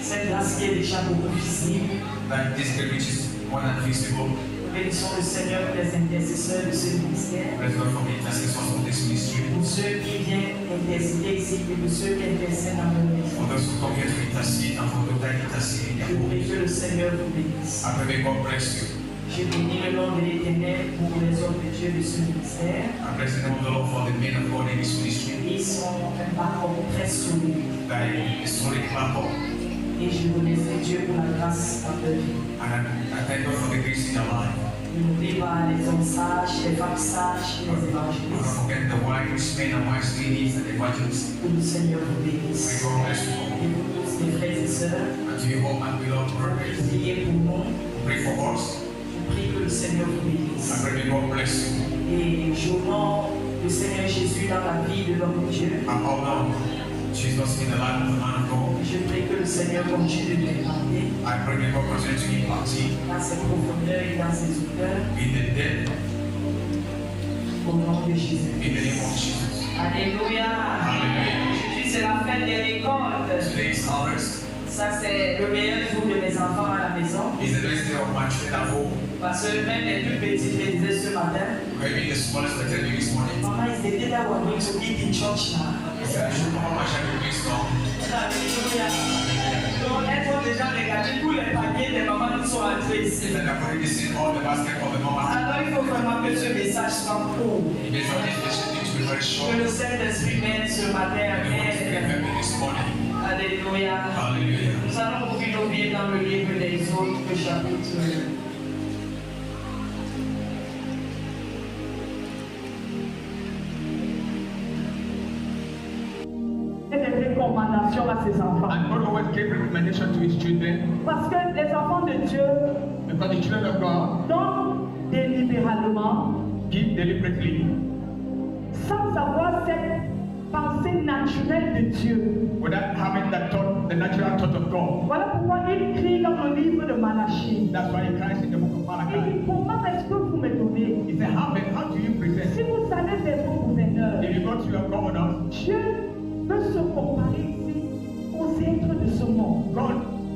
Cette grâce qui est déjà beaucoup visible. That this grace which is more than visible. Bénissons le Seigneur pour les intercesseurs de ce ministère. Praise God for the intercessors of this ministry. Pour ceux qui viennent intercéder ici et pour ceux qui intercèdent dans leur maison. For those who come here to intercede and for those that intercede in their Je prie home. que le Seigneur vous bénisse. I pray may God bless you. Je bénis le nom de l'Éternel pour les hommes de Dieu de ce ministère. I bless the name of the Lord for the men of God in this ministry. Ils sont un parcours très solide. That is solid platform. Et je remercie Dieu pour la grâce dans leur vie. And I thank God for the grace in their life. N'oubliez pas les hommes sages, les femmes sages et les Don't évangélistes. forget the wise men and wise ladies and evangelists. Que le Seigneur vous May bénisse. God bless you all. Et vous tous, mes frères et sœurs, And to you all, my beloved brothers, priez pour nous. pray for us. Je prie que le Seigneur vous bénisse. I pray may God bless you. Et j'honore le Seigneur Jésus dans la vie de l'homme de Dieu. I honor Jesus in the life of the man of God. Je prie que le Seigneur continue de m'épargner I pray may God continue to impart you dans ses profondeurs et dans ses hauteurs. in the dead, Au nom de Jésus. in the name of Jesus. Alléluia. Hallelujah. Aujourd'hui, c'est la fête des récoltes. Today is harvest. Ça, c'est le meilleur jour de mes enfants à la maison. It's the best day of my children at home. Parce que même les plus petits, je les disais ce matin, Maybe the smallest I tell you this morning. maman, ils étaient là, we're going to eat in church now. He said, I should come on my shadow this now. Alléluia. Donc, elles ont déjà regardé tous les paniers des mamans qui sont entrées He ici. said, I've already seen all the basket of the mama. Alors, il faut vraiment que ce message soit court. This one is to be very short. Que le Saint-Esprit m'aide ce matin And à the Holy Spirit faire. help me this morning. Alléluia. Hallelujah. Nous allons ouvrir nos Bibles dans le livre des autres, chapitre. Et des recommandations à ses enfants. And God always gave recommendation to his children Parce que les enfants de Dieu because the children of God donnent délibérément, give deliberately sans avoir cette pensée naturelle de Dieu. without having that thought, the natural thought of God. Voilà pourquoi il crie dans le livre de Malachie. That's why he cries in the book of Il Malachi. dit, comment est-ce que vous me donnez? He said, how do you Si present? vous allez vers vos gouverneurs, If you go to your governor, Dieu veut se comparer ici aux êtres de ce monde. God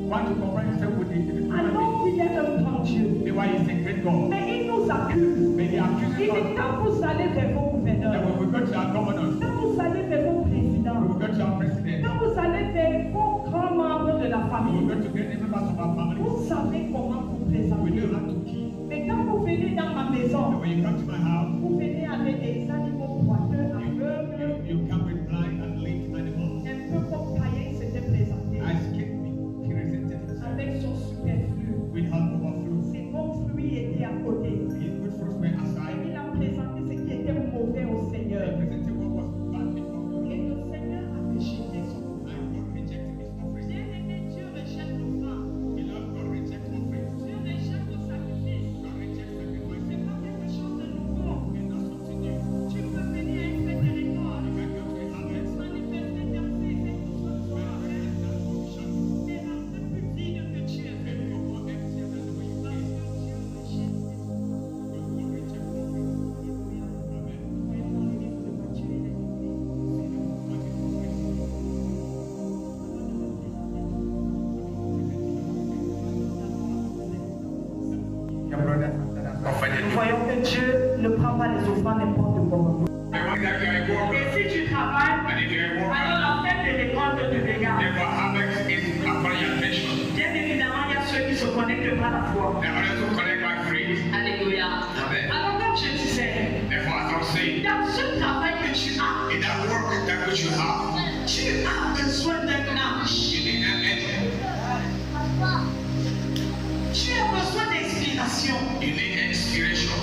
wants to compare himself with the human being. Alors qu'il est un grand Dieu. That's why he's a great God. Mais il nous accuse. May he accuse Il dit, us quand vous allez vers vos that gouverneurs, when we go to our governors, quand vous allez vers vos we présidents, will go to our president, quand vous allez vers vos grands membres de la we will famille, go to great members of our family. vous savez comment vous We présenter. know how to keep. Mais quand vous venez dans ma And maison, when you come to my house, vous venez avec des animaux boiteux, aveugles, you come with blind and lame animals. un peu comme Caïn s'était présenté, As King, he presented himself avec son superflu. with help overflow. Ses bons fruits étaient à côté. His good fruits were aside. Il a présenté ce qui était mauvais au He Seigneur. presented what was bad before the Et Lord. le Seigneur a rejeté son offrande. And God rejected his offering. Bien-aimé, Dieu rejette l'offrande. Beloved, God rejects offerings. Dieu rejette le sacrifice. God rejects C'est sacrifices. pas quelque chose de nouveau. It's not something new. Tu peux venir à une fête de récolte. You can go to a harvest, Manifester, danser, faire tout ce que tu as à faire. and that's what we shall do. Mais rendre plus vide que tu es. And go more empty than the way you Parce came. que Dieu rejette. Because God rejects offerings. Amen. Voyons dans le livre de Matthieu et les Your brother that has offended Nous you. voyons que Dieu ne prend pas les offrandes n'importe comment. I want that you are a worker. Et si tu travailles, And if you're a worker, alors la fête de récolte te regarde. therefore harvest is upon your attention. Bien évidemment, il y a ceux qui se connectent par la foi. There are others who connect by faith. Alléluia. Amen. Alors comme je disais, Therefore, as I was saying, dans ce travail que tu as, in that work that which you have, tu as besoin d'un ange. you need an angel. Tu as besoin d'inspiration. You need inspiration.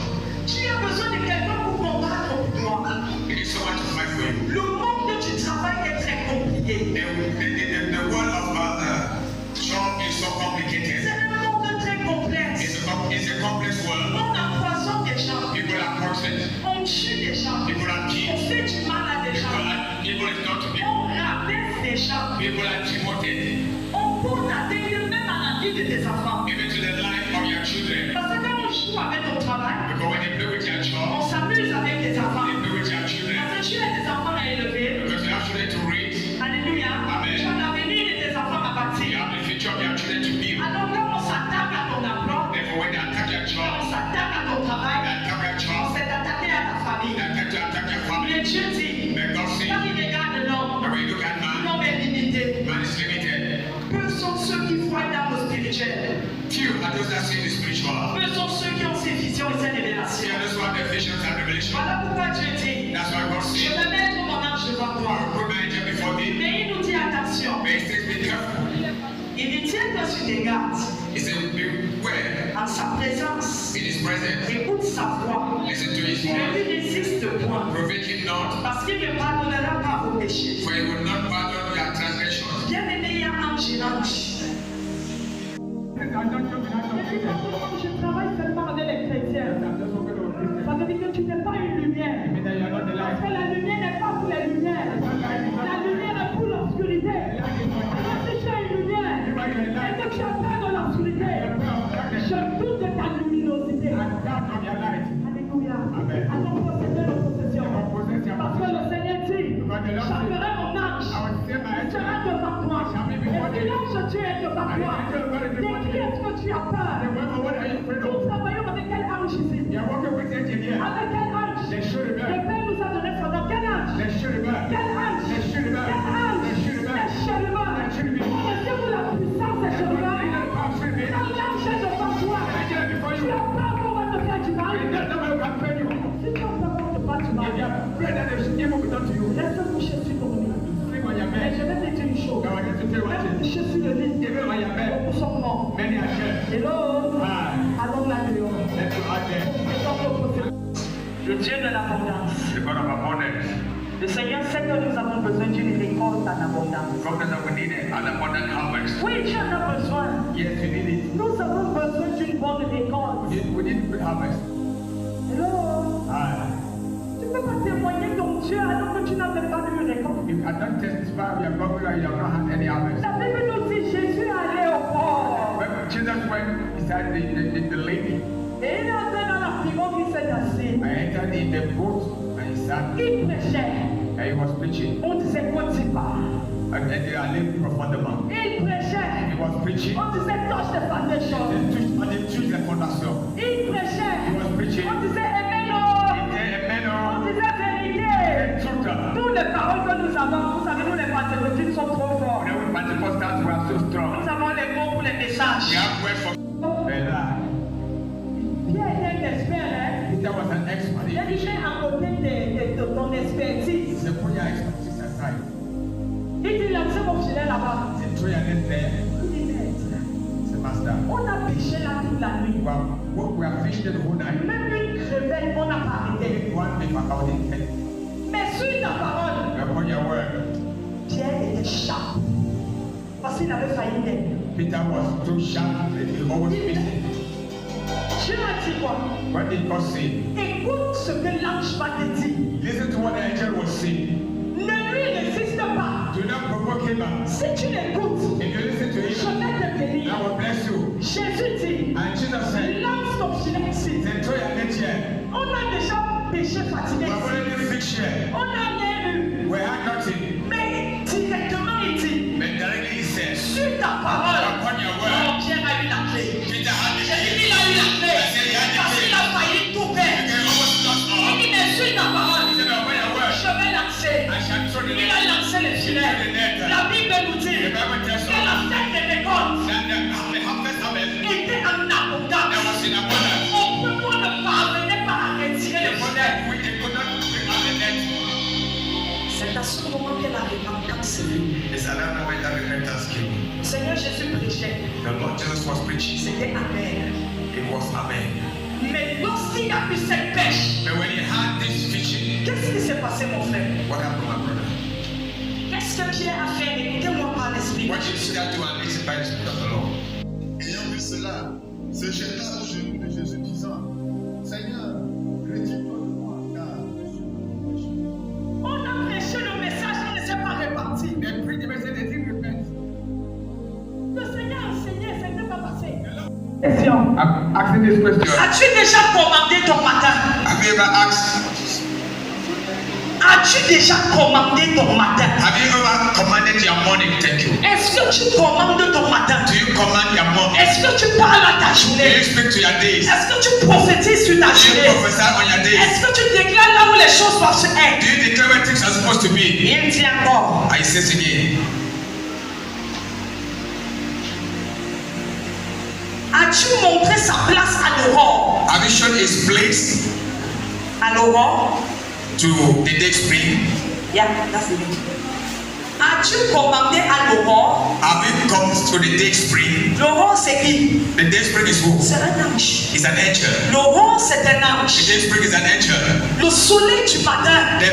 Tu as besoin de quelqu'un pour combattre pour toi. You need someone to fight for you. Le monde du travail est très compliqué. The world of job is so complicated. C'est un monde très complexe. It's a complex world. On empoisonne des gens. People are poisoned. On tue des gens. People are On killed. fait du mal à des gens. People is not to be. On rabaisse des gens. People are demoted. On porte atteinte même à la vie de tes enfants. Even to the life of your children. Parce que quand on joue avec ton travail, Because when you play with your on child, s'amuse avec tes enfants. you play with your children. Parce que tu as des enfants à élever. Because you have children to raise. Alléluia. Amen. Tu as l'avenir de tes enfants à You bâtir. have the future of their children to build. Alors quand on s'attaque à ton emploi, Therefore, when they attack your quand on job, s'attaque à ton they travail, attack your on job, s'est attaqué à ta they famille. attack your family. Mais Dieu dit, May God say, quand il regarde l'homme, and when you look at man, l'homme est limité. man is limited. Peu sont ceux qui voient dans le spirituel. Few are those that see the spiritual. Peu sont ceux qui ont ces visions et ces Few révélations. are those who have the visions and revelation. Voilà pourquoi Dieu dit, That's why God je said, vais mettre mon ange devant I toi. will put my angel before thee. Mais il nous dit attention. May he says, be careful. Il dit tiens toi sur tes gardes. He said, beware En sa présence, in his presence. écoute sa voix. Listen to his Ne voice. lui résiste point. Provoke him not, Parce qu'il ne pardonnera pas vos péchés. for he will not pardon your transgressions. Bien-aimé, il y a ange et ange. Je travaille seulement avec les chrétiens. Ça veut dire que tu n'es pas une lumière. Parce que la lumière n'est pas pour les lumières. La lumière est pour l'obscurité. Alors si tu as une lumière et que tu as peur de l'obscurité, je doute de ta luminosité. Alléluia. Alors posséder nos possessions. Parce que le Seigneur dit, j'enverrai mon ange. Il sera devant toi. Et si l'ange Dieu est devant toi, de qui est-ce que tu as peur? Nous travaillons avec quel ange ici? Avec quel ange? Le Père nous a donné son nom. Quel ange? Quel ange? Quel ange? Les chérubins. Connaissez-vous la puissance des chérubins? Quand l'ange est devant toi, tu as peur qu'on va te faire du mal? Si tu as peur qu'on te fasse du mal, laisse coucher sur ton lit. Et je vais te dire une chose. Même coucher sur le lit, beaucoup sont morts. Hello? Allons là dehors. Le Dieu de l'abondance. The God of abundance. Le Seigneur sait que nous avons besoin d'une récolte en abondance. God knows that we need an abundant harvest. Oui, tu en as besoin. Yes, we need it. Nous avons besoin d'une bonne récolte. We need good harvest. Hello? Tu ne peux pas témoigner ton Dieu alors que tu n'avais pas eu une récolte. You cannot testify of your God where you have not had any harvest. La Bible nous dit Jésus est allé au port. When Jesus went beside the lady, Et il est entré dans la pirogue, il s'est assis. I entered in the boat and he sat Il prêchait. and he was preaching. On disait quoi tu parles? And they are living profondément. Il prêchait. He was preaching. On disait touche de foundation. And they touched the fondation. Il prêchait. He was preaching. On disait amen. On disait vérité. Toutes les paroles que nous avons, vous savez, nous les pentecôtistes sont trop forts. You know, we Pentecostals were so strong. Nous avons les mots pour les messages. We have word for Pierre est un expert, hein? Peter was an expert. Il dit à côté de ton expertise. He put your expertise aside. Il dit lancez mon filet là-bas. He threw your net there. Il dit maître, Say, Master, on a pêché là toute la nuit. we are fishing the whole night. Même une crevette, on n'a pas arrêté. One day for our head. Mais sur ta parole, Upon your word. Pierre était sharp. Parce qu'il avait failli naître. Peter was too sharp that he always missed it. Dieu a dit quoi? What did God say? Écoute ce que l'ange va te dire. Listen to what the angel was saying. Ne lui résiste pas. Do not provoke him. Si tu l'écoutes, If you listen to je him, vais te bénir. I will bless you. Jésus dit, And Jesus said, lance ton filet ici. then throw your net here. On a déjà péché fatigué We have ici. already fixed here. On n'a rien eu. We had nothing. Mais directement il dit, But directly he said, sur ta parole, upon your word, Pierre a eu la clé. Peter had the J'ai dit, key. il a eu la clé. I said, he had the Parce key. qu'il a failli tout You perdre. can almost lost Il all. dit, mais sur ta parole, He said, upon your word, je vais lancer. I shall throw the Il a net. lancé le filet. La Bible nous dit The Bible tells que la us fête des récoltes that the harvest était en abondance. that was in abundance. On ne parvenait pas à retirer le filet. We could not bring out the net. C'est à ce moment que la repentance est venue. It's another way that repentance came. Le Seigneur Jésus prêchait. The Lord Jesus was preaching. C'était Amen. It was amen. Mais lorsqu'il a eu cette pêche, But when he had this vision, qu'est-ce qui s'est passé, mon frère? what happened, my brother? Qu'est-ce que Pierre a fait? Écoutez-moi par l'esprit. What did Peter do and listen by the Spirit of the Lord? Ayant vu cela, se jeta aux genoux de Jésus, disant, Seigneur, retire-toi de moi, car je suis pécheur. On a prêché le message, on ne s'est pas réparti. They preached the message, they didn't repent. Le Seigneur a enseigné, ça ne s'est pas passé. Question. I'm asking this question. As-tu déjà commandé ton matin? Have you ever asked? As-tu déjà commandé ton matin? Have you ever commanded your morning? Thank you. Est-ce que tu commandes ton matin? Do you que tu parles à ta Do journée? you speak to your days? Est-ce que tu prophétises sur ta Do you journée? prophesy on your days? Est-ce que tu déclares là où les choses doivent se être? Do you declare where things are supposed to be? Il dit encore. I say it again. As-tu montré sa place à l'aurore? Have you shown his place À l'aurore? to the day spring? Yeah, that's the name. As-tu commandé à l'aurore? Have you come to the day spring? L'aurore c'est qui? The day spring is who? C'est un ange. It's an angel. L'aurore c'est un The ange. day spring is an angel. Le soleil du matin. The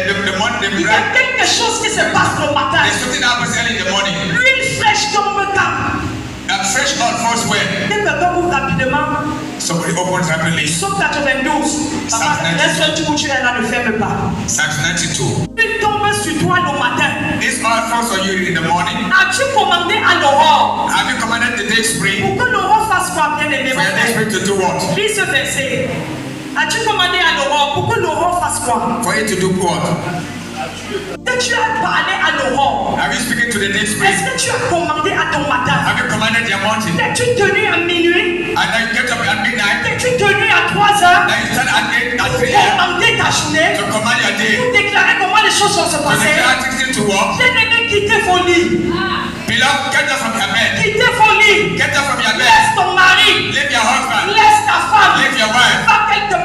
Il y a quelque chose qui se passe le matin. there's something that happens early in the morning. L'huile fraîche tombe quand? A fresh oil falls when Quelqu'un ouvre rapidement. somebody opens rapidly. Psaume 92. Papa, laisse-le tout où tu es là, ne ferme pas. Psalms 92. L'huile tombe sur toi le matin. This oil falls on you in the morning. As-tu commandé à l'aurore? Have you commanded the day spring Pour que l'aurore fasse quoi, bien aimé? for your day spring to do what? Lis ce verset. As-tu commandé à l'aurore? Pour que l'aurore fasse quoi? For it to do what? Est-ce que tu as parlé à l'aurore? Have you speaking to the day spring? Est-ce que tu as commandé à ton matin? Have you commanded your mountain? T'es-tu tenu à minuit? And now you get up at midnight. T'es-tu tenu à 3 heures? Now you stand at 8 at Pour 3 a.m. commander ta journée? to command your day. Pour déclarer comment les choses vont se To passer? declare things to work. Bien-aimé, quittez vos lits. Beloved, get up from your bed. Quittez vos lits. Get up from your bed. Laisse ton mari. Leave your husband. Laisse ta femme. Leave your wife. Va quelque